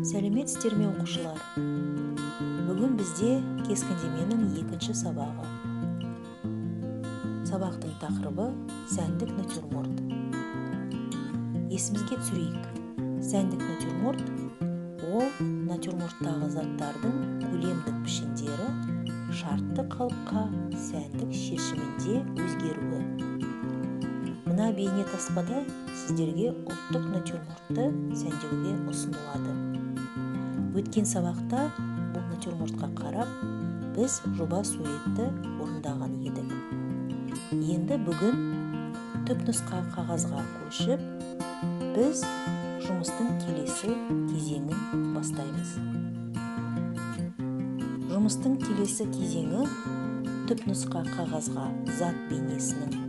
Сәлеметсіздер ме оқушылар? Бүгін бізде кескіндеменің екінші сабағы. Сабақтың тақырыбы сәндік натюрморт. Есімізге түсірейік. Сәндік натюрморт ол натюрморттағы заттардың көлемдік пішіндері шартты қалыпқа сәндік шешімінде өзгеруі. Мына бейне таспада сіздерге ұлттық натюрмортты сәндеуге ұсынылады. Өткен сабақта бұл натюрмортқа қарап, біз жоба суретті орындаған едік. Енді бүгін түпнұсқа қағазға көшіп, біз жұмыстың келесі кезеңін бастаймыз. Жұмыстың келесі кезеңі түпнұсқа қағазға зат бейнесінің